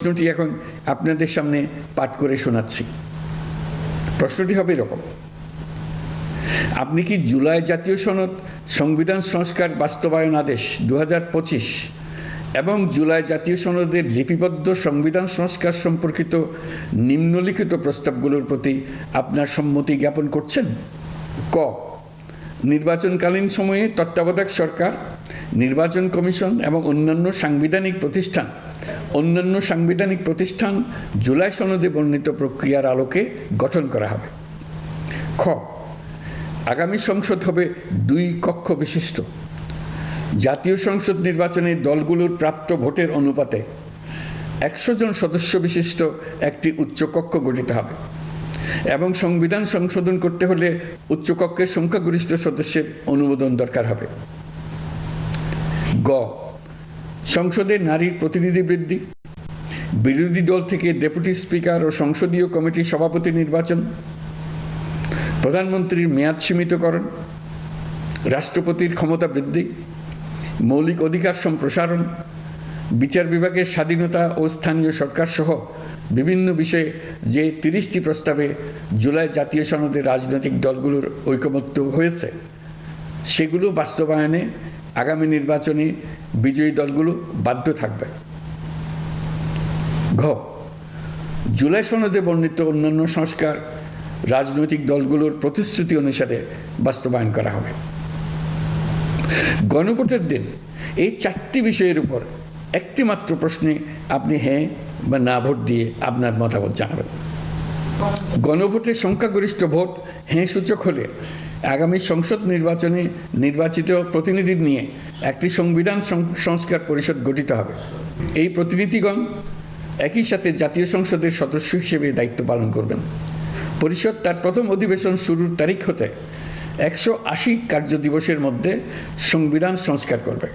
প্রশ্নটি এখন আপনাদের সামনে পাঠ করে শোনাচ্ছি। প্রশ্নটি হবে এরকম: আপনি কি জুলাই জাতীয় সনদ সংবিধান সংস্কার বাস্তবায়ন আদেশ 2025 এবং জুলাই জাতীয় সনদের লিপিবদ্ধ সংবিধান সংস্কার সম্পর্কিত নিম্নলিখিত প্রস্তাবগুলোর প্রতি আপনার সম্মতি জ্ঞাপন করছেন? ক, নির্বাচনকালীন সময়ে তত্ত্বাবধায়ক সরকার, নির্বাচন কমিশন এবং অন্যান্য সাংবিধানিক প্রতিষ্ঠান জুলাই সনদে বর্ণিত প্রক্রিয়ার আলোকে গঠন করা হবে। খ, আগামী সংসদ হবে 2 কক্ষ বিশিষ্ট। জাতীয় সংসদ নির্বাচনে দলগুলোর প্রাপ্ত ভোটের অনুপাতে 100 জন সদস্য বিশিষ্ট একটি উচ্চকক্ষ গঠিত হবে এবং সংবিধান সংশোধন করতে হলে উচ্চকক্ষের সংখ্যাগরিষ্ঠ সদস্যের অনুমোদন দরকার হবে। গ, সংসদে নারীর প্রতিনিধি বৃদ্ধি, বিরোধী দল থেকে ডেপুটি স্পিকার ও সংসদীয় কমিটির সভাপতি নির্বাচন, প্রধানমন্ত্রীর মেয়াদ সীমিতকরণ, রাষ্ট্রপতির ক্ষমতা বৃদ্ধি, মৌলিক অধিকার সম্প্রসারণ, বিচার বিভাগের স্বাধীনতা ও স্থানীয় সরকার সহ বিভিন্ন বিষয়ে যে 30টি প্রস্তাবে জুলাই জাতীয় সনদে রাজনৈতিক দলগুলোর ঐকমত্য হয়েছে সেগুলো বাস্তবায়নে আগামী নির্বাচনে বিজয়ী দলগুলো বাধ্য থাকবে। ঘ, জুলাই সনদে বর্ণিত অন্যান্য সংস্কার রাজনৈতিক দলগুলোর প্রতিশ্রুতি অনুসারে বাস্তবায়ন করা হবে। গণভোটের দিন এই 4টি বিষয়ের উপর একটি মাত্র প্রশ্নে আপনি হ্যাঁ বা না ভোট দিয়ে আপনার মতামত জানাবেন। গণভোটের সংখ্যাগরিষ্ঠ ভোট হ্যাঁ সূচক হলে আগামী সংসদ নির্বাচনে নির্বাচিত প্রতিনিধি নিয়ে একটি সংবিধান সংস্কার পরিষদ গঠিত হবে। এই প্রতিনিধিগণ একই সাথে জাতীয় সংসদের সদস্য হিসেবে দায়িত্ব পালন করবেন। পরিষদ তার প্রথম অধিবেশন শুরুর তারিখ হতে 180 কার্যদিবসের মধ্যে সংবিধান সংস্কার করবে।